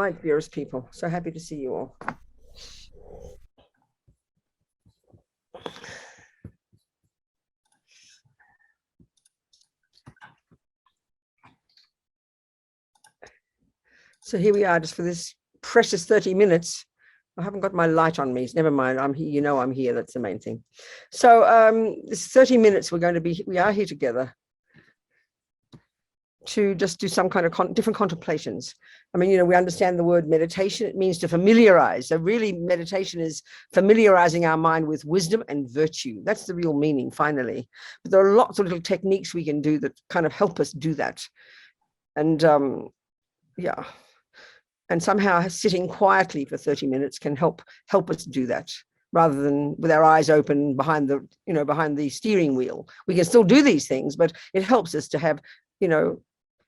Hi, dearest people. So happy to see you all. So here we are, just for this precious 30 minutes. I haven't got my light on me. Never mind. I'm here. You know I'm here. That's the main thing. So this 30 minutes, we are here together to just do some kind of different contemplations. I mean, we understand the word meditation. It means to familiarize. So really, meditation is familiarizing our mind with wisdom and virtue. That's the real meaning, finally. But there are lots of little techniques we can do that kind of help us do that. And yeah. And somehow sitting quietly for 30 minutes can help us do that, rather than with our eyes open behind the steering wheel. We can still do these things, but it helps us to have,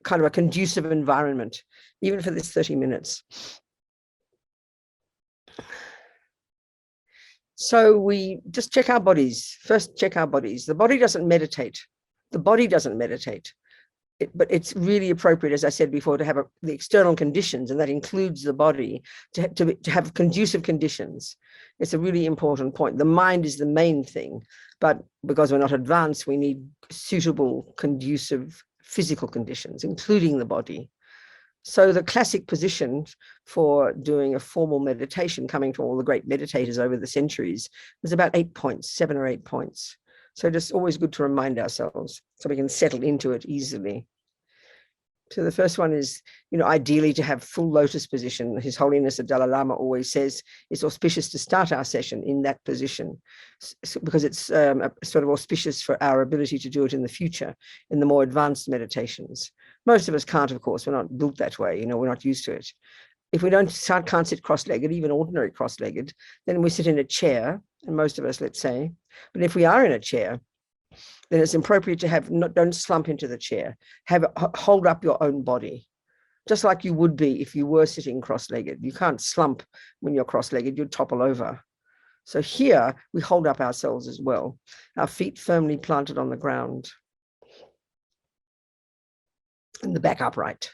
kind of a conducive environment, even for this 30 minutes. So we just check our bodies. First, check our bodies. The body doesn't meditate. But it's really appropriate, as I said before, to have the external conditions, and that includes the body, to have conducive conditions. It's a really important point. The mind is the main thing, but because we're not advanced, we need suitable, conducive physical conditions, including the body. So the classic position for doing a formal meditation, coming from all the great meditators over the centuries, was about 8 points, 7 or 8 points. So just always good to remind ourselves so we can settle into it easily. So the first one is, ideally to have full lotus position. His Holiness the Dalai Lama always says it's auspicious to start our session in that position, because it's sort of auspicious for our ability to do it in the future, in the more advanced meditations. Most of us can't, of course. We're not built that way. We're not used to it. If we can't sit cross-legged, even ordinary cross-legged, then we sit in a chair, and most of us, let's say. But if we are in a chair, then it's appropriate to don't slump into the chair. Hold up your own body, just like you would be if you were sitting cross-legged. You can't slump when you're cross-legged, you'd topple over. So here we hold up ourselves as well, our feet firmly planted on the ground, and the back upright.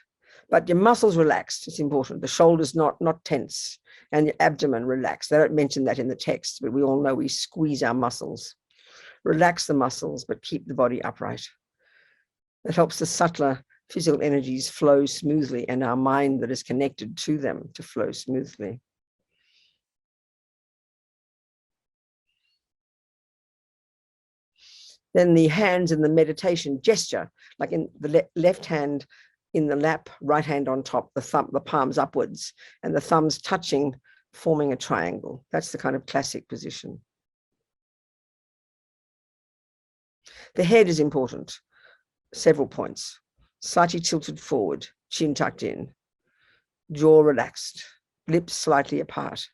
But your muscles relaxed. It's important. The shoulders not tense, and your abdomen relaxed. They don't mention that in the text, but we all know we squeeze our muscles. Relax the muscles, but keep the body upright. It helps the subtler physical energies flow smoothly, and our mind that is connected to them to flow smoothly. Then the hands in the meditation gesture, like in the left hand in the lap, right hand on top, the palms upwards, and the thumbs touching, forming a triangle. That's the kind of classic position. The head is important. Several points. Slightly tilted forward, chin tucked in, jaw relaxed, lips slightly apart.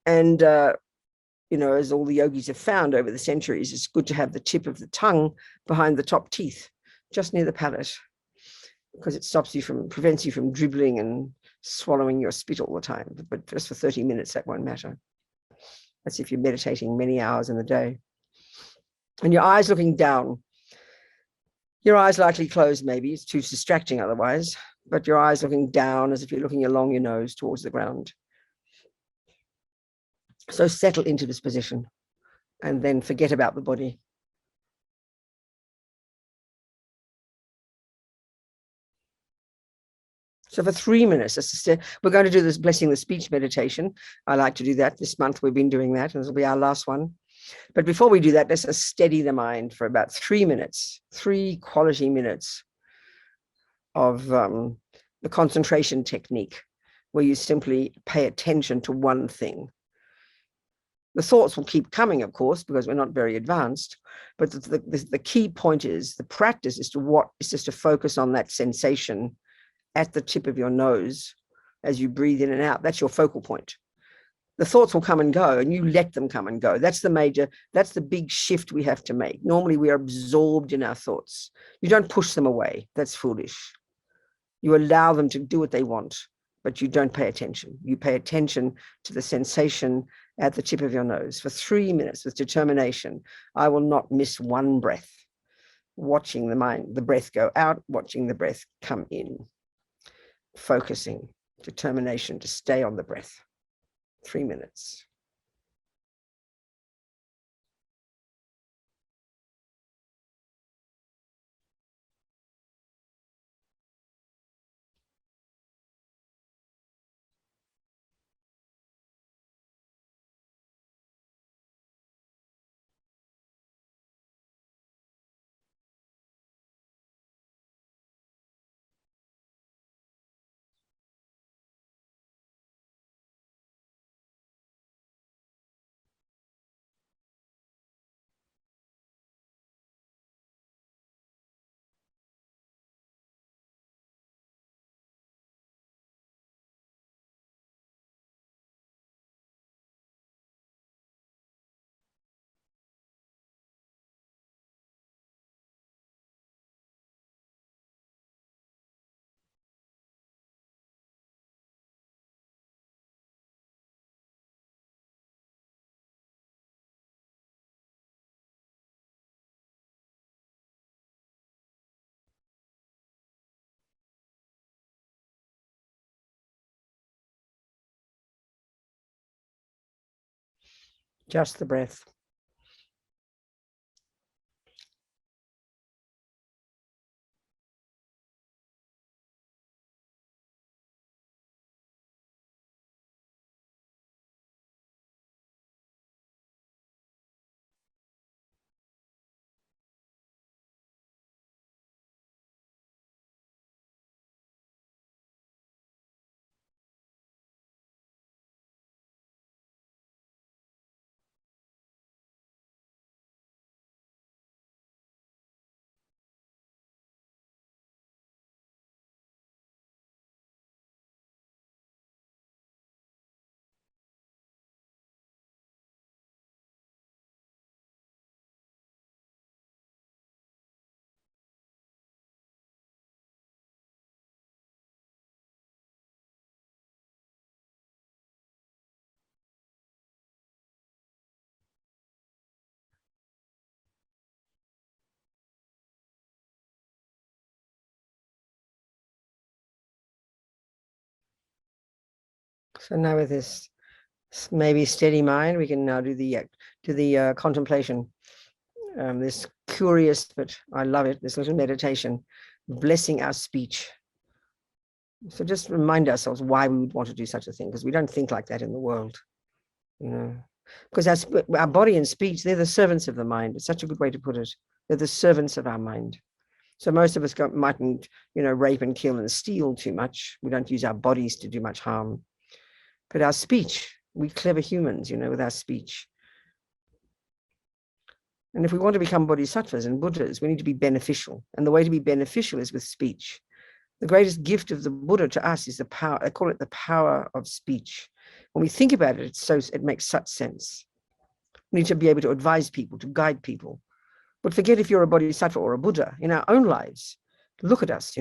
And, as all the yogis have found over the centuries, it's good to have the tip of the tongue behind the top teeth, just near the palate, because it prevents you from dribbling and swallowing your spit all the time. But just for 30 minutes, that won't matter. That's if you're meditating many hours in the day. And your eyes looking down. Your eyes lightly closed, maybe. It's too distracting otherwise. But your eyes looking down as if you're looking along your nose towards the ground. So settle into this position and then forget about the body. So for 3 minutes, we're going to do this blessing the speech meditation. I like to do that. This month we've been doing that, and this will be our last one. But before we do that, let's just steady the mind for about 3 minutes, 3 quality minutes of the concentration technique, where you simply pay attention to one thing. The thoughts will keep coming, of course, because we're not very advanced. But the key point is, the practice is just to focus on that sensation at the tip of your nose as you breathe in and out. That's your focal point. The thoughts will come and go, and you let them come and go. That's the big shift we have to make. Normally we are absorbed in our thoughts. You don't push them away. That's foolish. You allow them to do what they want, but you don't pay attention. You pay attention to the sensation at the tip of your nose for 3 minutes with determination. I will not miss one breath. Watching the breath go out, watching the breath come in. Focusing. determination to stay on the breath. 3 minutes. Just the breath. So now with this maybe steady mind, we can now do the contemplation. This curious, but I love it, this little meditation, blessing our speech. So just remind ourselves why we would want to do such a thing, because we don't think like that in the world, you know. Because our body and speech, they're the servants of the mind. It's such a good way to put it. They're the servants of our mind. So most of us mightn't, rape and kill and steal too much. We don't use our bodies to do much harm. But our speech, we clever humans, with our speech. And if we want to become bodhisattvas and Buddhas, we need to be beneficial. And the way to be beneficial is with speech. The greatest gift of the Buddha to us is the power, I call it the power of speech. When we think about it, it makes such sense. We need to be able to advise people, to guide people. But forget if you're a bodhisattva or a Buddha in our own lives. Look at us,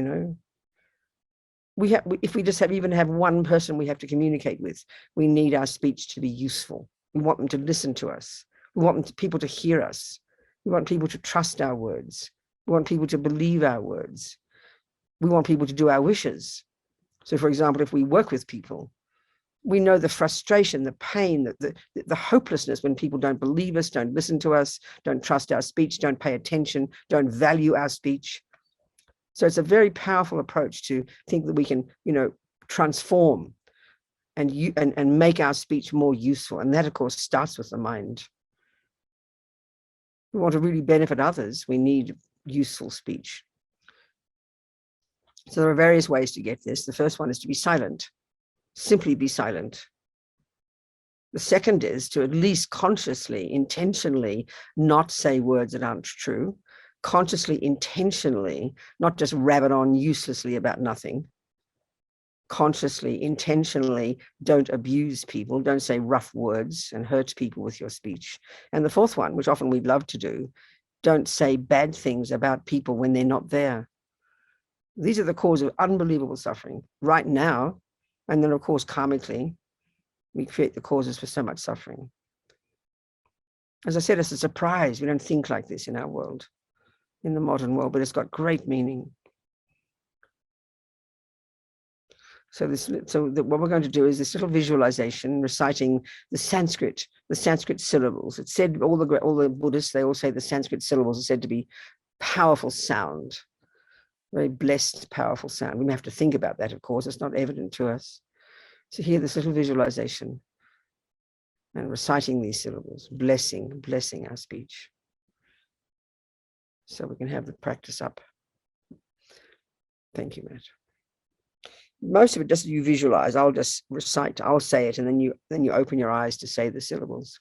if we just even have one person we have to communicate with, we need our speech to be useful. We want them to listen to us. We want people to hear us. We want people to trust our words. We want people to believe our words. We want people to do our wishes. So, for example, if we work with people, we know the frustration, the pain, the hopelessness when people don't believe us, don't listen to us, don't trust our speech, don't pay attention, don't value our speech. So it's a very powerful approach to think that we can, transform and make our speech more useful. And that, of course, starts with the mind. We want to really benefit others. We need useful speech. So there are various ways to get this. The first one is to be silent. Simply be silent. The second is to at least consciously, intentionally not say words that aren't true. Consciously, intentionally, not just rabbit on uselessly about nothing. Consciously, intentionally, don't abuse people. Don't say rough words and hurt people with your speech. And the fourth one, which often we'd love to do, don't say bad things about people when they're not there. These are the cause of unbelievable suffering right now. And then, of course, karmically, we create the causes for so much suffering. As I said, it's a surprise. We don't think like this in our world, in the modern world, but it's got great meaning. So what we're going to do is this little visualization, reciting the Sanskrit syllables. It's said all the Buddhists, they all say the Sanskrit syllables are said to be powerful sound, very blessed, powerful sound. We may have to think about that, of course. It's not evident to us. So here, this little visualization and reciting these syllables, blessing our speech. So we can have the practice up. Thank you, Matt. Most of it just you visualize. I'll just recite, I'll say it, and then you open your eyes to say the syllables.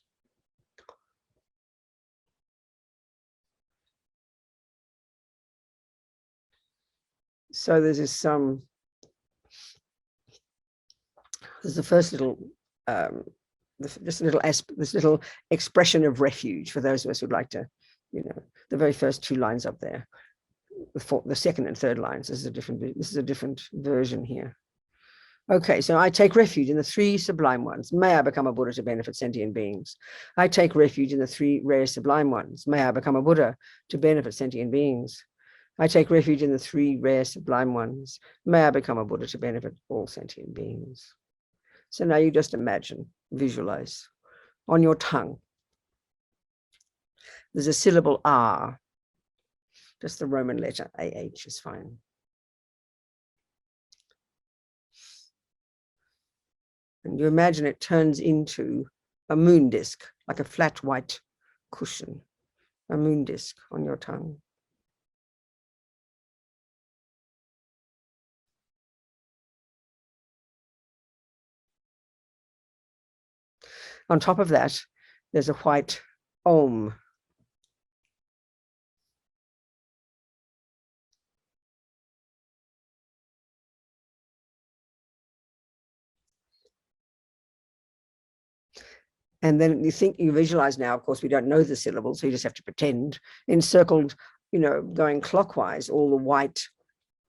So there's this there's the first little this little expression of refuge for those of us who'd like to, the very first 2 lines up there. The second and third lines. This is a different version here. Okay, so I take refuge in the 3 sublime ones. May I become a Buddha to benefit sentient beings. I take refuge in the 3 rare sublime ones. May I become a Buddha to benefit sentient beings. I take refuge in the 3 rare sublime ones. May I become a Buddha to benefit all sentient beings. So now you just imagine, visualize on your tongue. There's a syllable R. Just the Roman letter AH is fine. And you imagine it turns into a moon disk, like a flat white cushion, a moon disk on your tongue. On top of that, there's a white Om. And then you visualize now, of course, we don't know the syllables, so you just have to pretend, encircled, going clockwise, all the white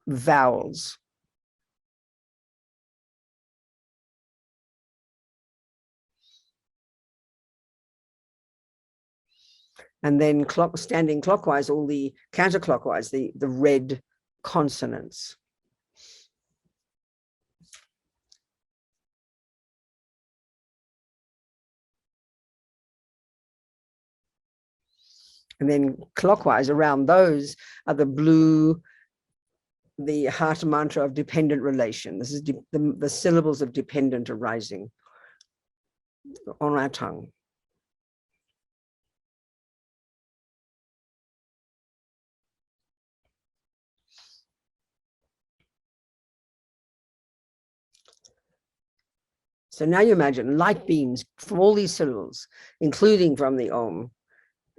vowels. And then standing clockwise, all the counterclockwise, the red consonants. And then clockwise around those are the blue, the heart mantra of dependent relation. This is the syllables of dependent arising on our tongue. So now you imagine light beams from all these syllables, including from the Om,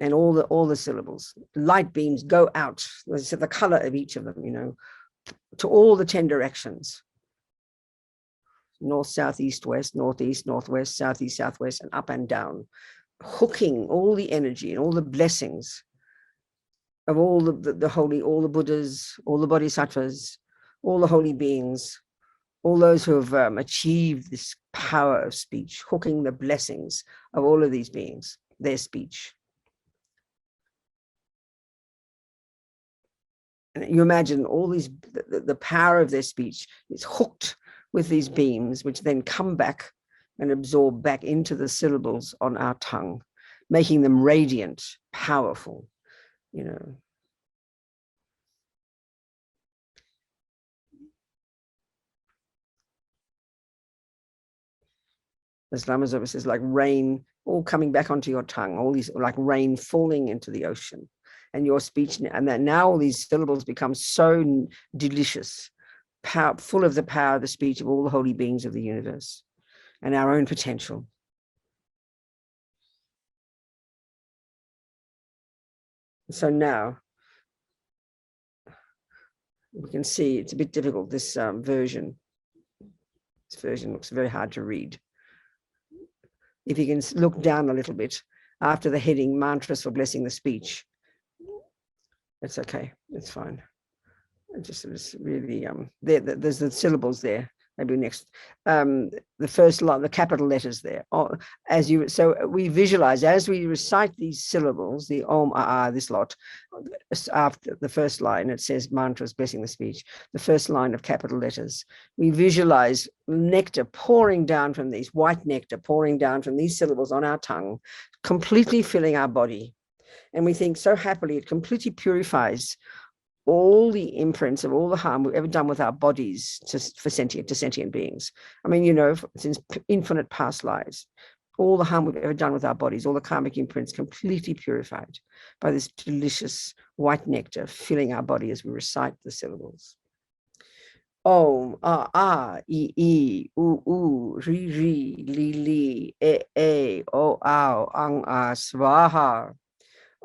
and all the syllables. Light beams go out. So the color of each of them, to all the 10 directions. North, south, east, west, northeast, northwest, southeast, southwest, and up and down, hooking all the energy and all the blessings of all the holy, all the Buddhas, all the Bodhisattvas, all the holy beings, all those who have achieved this power of speech, hooking the blessings of all of these beings, their speech. And you imagine all these, the power of their speech is hooked with these beams, which then come back and absorb back into the syllables on our tongue, making them radiant, powerful, As Lama Zopa says, like rain, all coming back onto your tongue, all these like rain falling into the ocean. And your speech, and that now all these syllables become so delicious, full of the power of the speech of all the holy beings of the universe and our own potential. So now we can see it's a bit difficult, this version. This version looks very hard to read. If you can look down a little bit after the heading, mantras for blessing the speech. It's okay, it's fine. It's really, there's the syllables there. maybe next, the first line, the capital letters there. So we visualize as we recite these syllables, the Om, this lot, after the first line, it says mantras blessing the speech, the first line of capital letters. We visualize nectar pouring down from these, white nectar pouring down from these syllables on our tongue, completely filling our body. And we think so happily it completely purifies all the imprints of all the harm we've ever done with our bodies to sentient beings. I mean, since infinite past lives, all the harm we've ever done with our bodies, all the karmic imprints completely purified by this delicious white nectar filling our body as we recite the syllables. Om, I, u, ri, li, e, o, ang, swaha.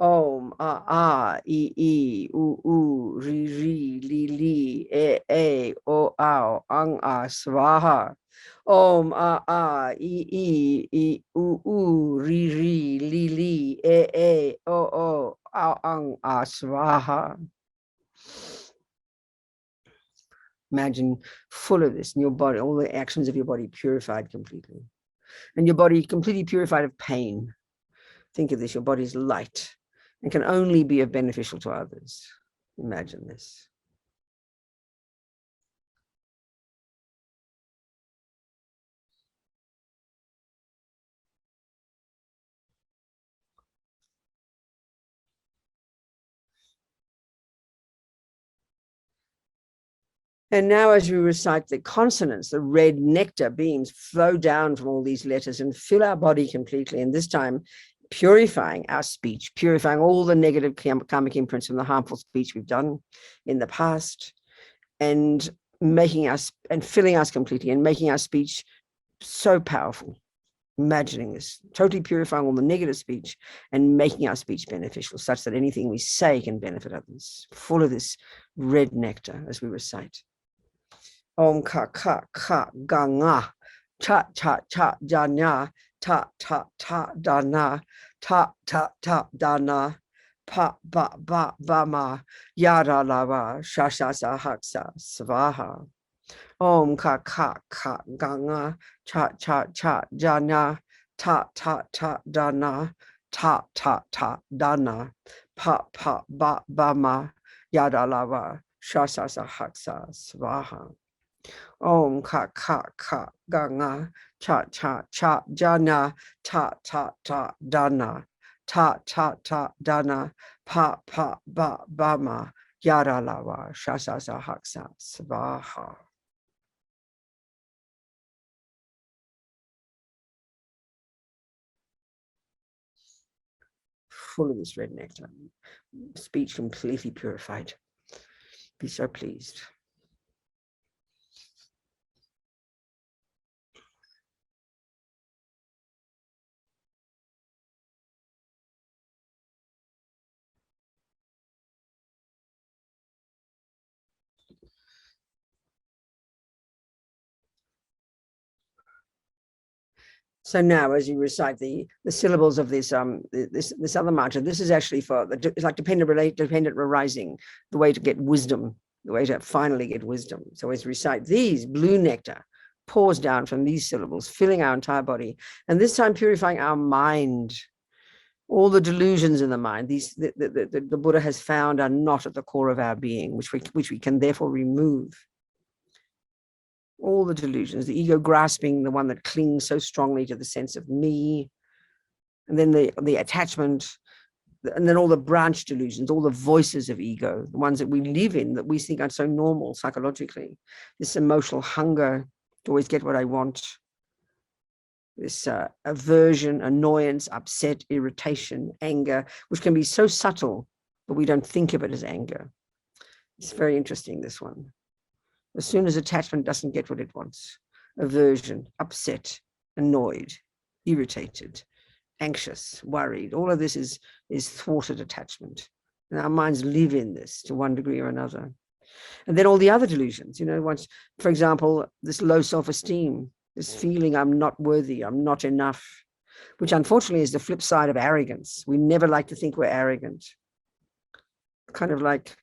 Om, I, u, ri, li, e, o, ang, swaha. Om, I, u, ri, li, e, o, ang, swaha. Imagine full of this in your body, all the actions of your body purified completely. And your body completely purified of pain. Think of this, your body is light and can only be beneficial to others. Imagine this. And now as we recite the consonants, the red nectar beams flow down from all these letters and fill our body completely. And this time, purifying our speech, purifying all the negative karmic imprints from the harmful speech we've done in the past, and making us and filling us completely and making our speech so powerful. Imagining this, totally purifying all the negative speech and making our speech beneficial, such that anything we say can benefit others. Full of this red nectar as we recite. Om ka ga nga, cha janya, ta dana, ta dana, pa ba ma, yada lava, shasha haksa, svaha. Om ka ga nga, cha janya, ta dana, ta dana, pa ba ma, yada lava, shasha haksa, svaha. Om ka ga nga, cha jana, ta dana, ta dana, pa ba ma, yada lava, shasha haksa, svaha. Full of this red nectar, speech completely purified. Be so pleased. So now, as you recite the syllables of this this other mantra, this is actually for it's like dependent arising, the way to get wisdom, the way to finally get wisdom. So as we recite these, blue nectar pours down from these syllables, filling our entire body, and this time purifying our mind. All the delusions in the mind, the Buddha has found are not at the core of our being, which we can therefore remove. All the delusions, the ego grasping, the one that clings so strongly to the sense of me, and then the attachment, and then all the branch delusions, all the voices of ego, the ones that we live in, that we think are so normal psychologically, this emotional hunger to always get what I want, this aversion, annoyance, upset, irritation, anger, which can be so subtle, but we don't think of it as anger. It's very interesting, this one. As soon as attachment doesn't get what it wants, aversion, upset, annoyed, irritated, anxious, worried, all of this is thwarted attachment. And our minds live in this to one degree or another. And then all the other delusions, once, for example, this low self-esteem, this feeling I'm not worthy, I'm not enough, which unfortunately is the flip side of arrogance. We never like to think we're arrogant. Kind of like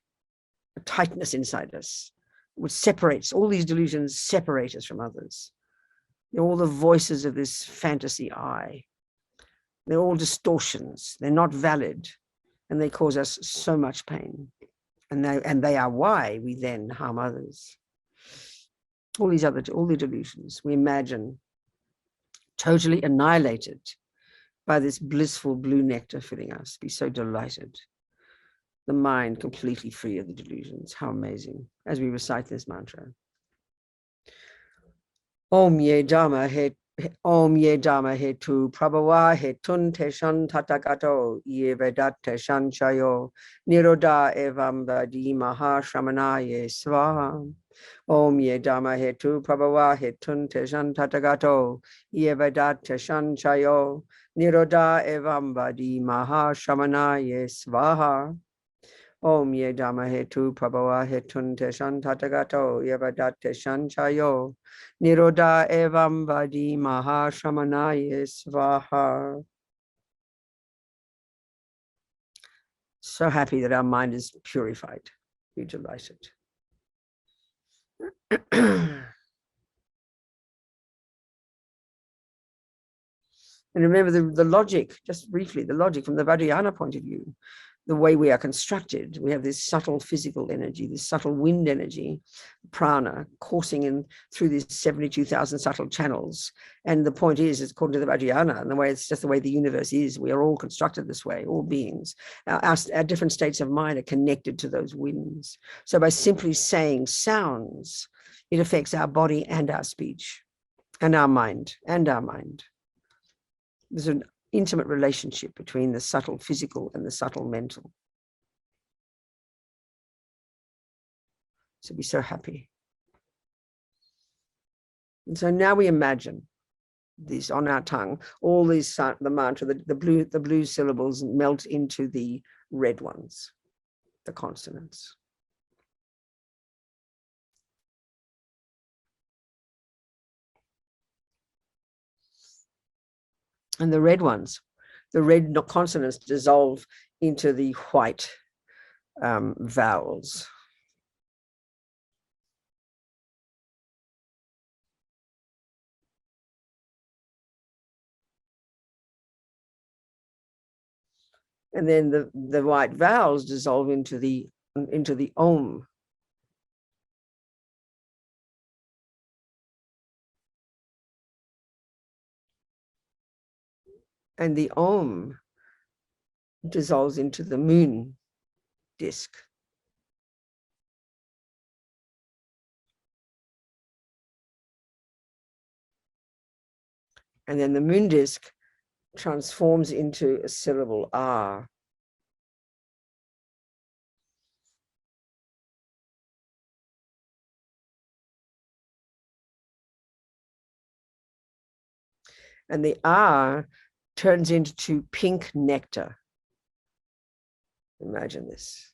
a tightness inside us. which separates, all these delusions separate us from others. They're all the voices of this fantasy I. They're all distortions. They're not valid, and they cause us so much pain. And they are why we then harm others. All the delusions we imagine totally annihilated by this blissful blue nectar filling us. Be so delighted. The mind completely free of the delusions. How amazing. As we recite this mantra. Om ye dhamma he tu prabhava he tun te shan tatagato ye vedat te shan chayo niroda evam vadi maha shramanaye svaha. Om ye dhamma he tu prabhava he tun te shan tatagato ye vedat te shan chayo niroda evam vadi maha shramanaye svaha. Om ye dhamma he tu prabhava he tun te shan tatagato ye vedat te shan chayo niroda evam vadi maha shramanaye svaha. So happy that our mind is purified. Be delighted. And remember the logic, just briefly, the logic from the Vajrayana point of view, the way we are constructed. We have this subtle physical energy, this subtle wind energy, prana, coursing in through these 72,000 subtle channels. And the point is, according to the Vajrayana, and the way it's just the way the universe is, we are all constructed this way, all beings. Our different states of mind are connected to those winds. So by simply saying sounds, it affects our body and our speech, and our mind, There's an intimate relationship between the subtle physical and the subtle mental. So be so happy. And so now we imagine this on our tongue, all these, the mantra, the blue syllables melt into the red ones, the consonants. And the red ones, the red consonants dissolve into the white vowels. And then the white vowels dissolve into the om. And the om dissolves into the moon disk. And then the moon disk transforms into a syllable R. And the R turns into pink nectar. Imagine this.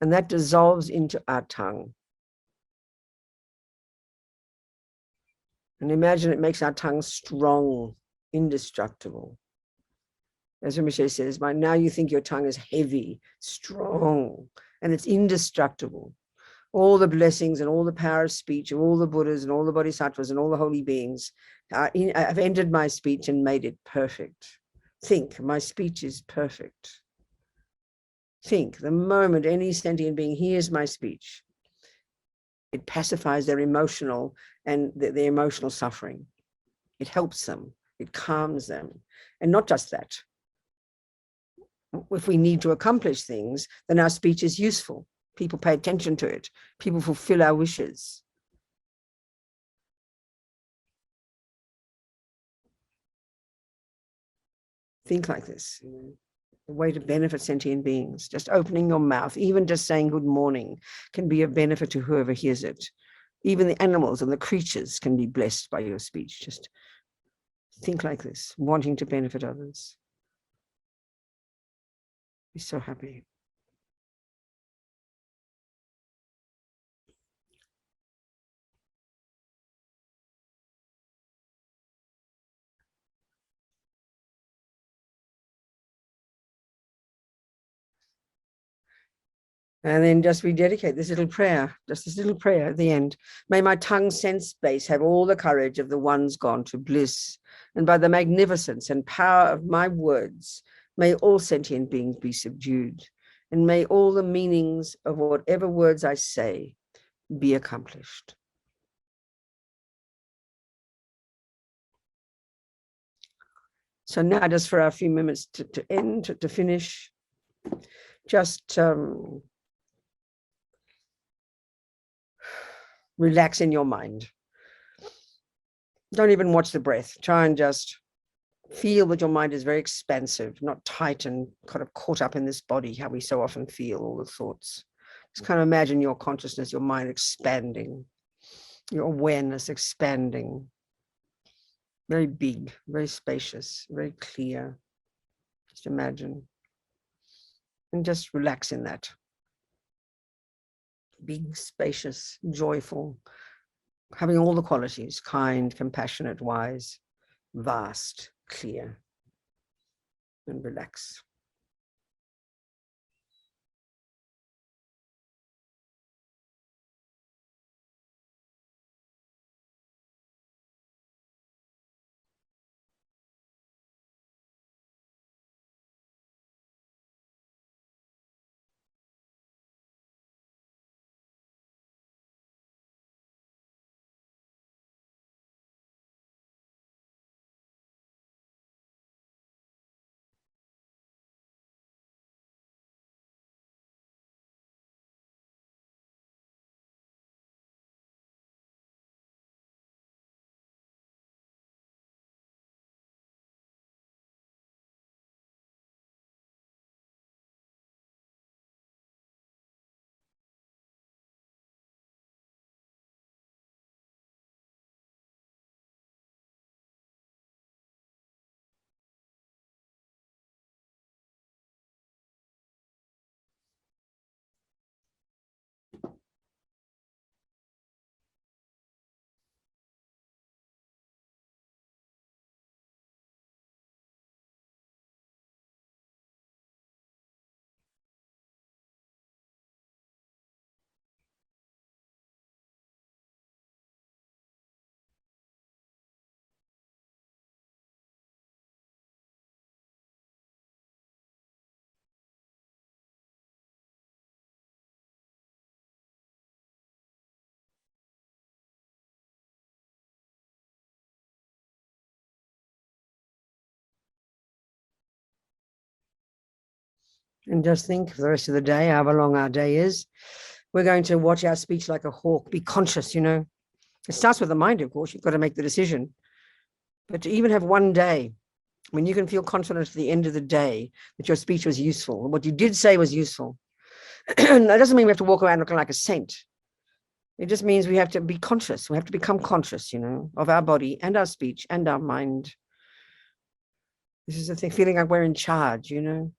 And that dissolves into our tongue. And imagine it makes our tongue strong, indestructible. As Rinpoche says, by now you think your tongue is heavy, strong, and it's indestructible. All the blessings and all the power of speech of all the Buddhas and all the Bodhisattvas and all the holy beings have entered my speech and made it perfect. Think, my speech is perfect. Think, the moment any sentient being hears my speech, it pacifies their emotional and their emotional suffering. It helps them. It calms them. And not just that. If we need to accomplish things, then our speech is useful. People pay attention to it. People fulfill our wishes. Think like this. The way to benefit sentient beings. Just opening your mouth, even just saying good morning, can be a benefit to whoever hears it. Even the animals and the creatures can be blessed by your speech. Just think like this, wanting to benefit others. Be so happy. And then just rededicate this little prayer, just this little prayer at the end. May my tongue sense space have all the courage of the ones gone to bliss. And by the magnificence and power of my words, may all sentient beings be subdued. And may all the meanings of whatever words I say be accomplished. So now, just for a few minutes to end, to finish, just relax in your mind. Don't even watch the breath. Try and just feel that your mind is very expansive, not tight and kind of caught up in this body, how we so often feel all the thoughts. Just kind of imagine your consciousness, your mind expanding, your awareness expanding. Very big, very spacious, very clear. Just imagine. And just relax in that. Big, spacious, joyful, having all the qualities: kind, compassionate, wise, vast, clear, and relax. And just think for the rest of the day, however long our day is, we're going to watch our speech like a hawk. Be conscious, you know. It starts with the mind, of course. You've got to make the decision. But to even have one day when you can feel confident at the end of the day that your speech was useful, what you did say was useful. That doesn't mean we have to walk around looking like a saint. It just means we have to be conscious. We have to become conscious, you know, of our body and our speech and our mind. This is the thing, feeling like we're in charge, you know,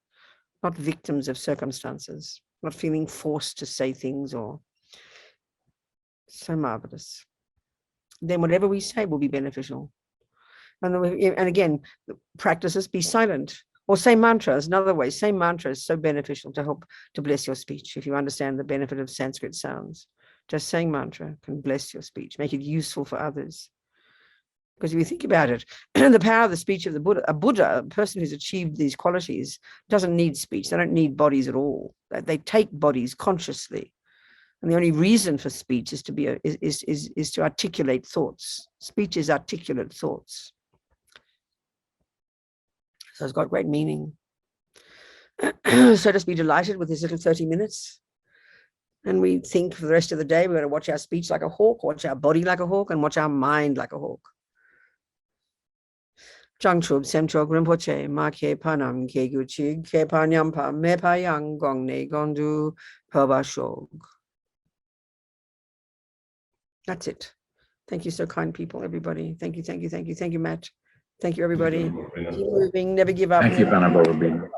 not victims of circumstances, not feeling forced to say things or so marvelous. Then whatever we say will be beneficial. And again, practices, be silent or say mantras. Another way, say mantras is so beneficial to help to bless your speech. If you understand the benefit of Sanskrit sounds, just saying mantra can bless your speech, make it useful for others. Because if you think about it, the power of the speech of the Buddha, a person who's achieved these qualities, doesn't need speech. They don't need bodies at all. They take bodies consciously. And the only reason for speech is to articulate thoughts. Speech is articulate thoughts. So it's got great meaning. So just be delighted with this little 30 minutes. And we think for the rest of the day, we're going to watch our speech like a hawk, watch our body like a hawk, and watch our mind like a hawk. Jangchub Semchog Rinpoche, Ma Ke Panam, Ke Guchig, Ke Panyampa, Me Payang, Gong Ne Gondu, Pava Shog. That's it. Thank you, so kind people, everybody. Thank you, thank you, thank you. Thank you, Matt. Thank you, everybody. Keep moving, never give up. Thank you, Venerable Robina.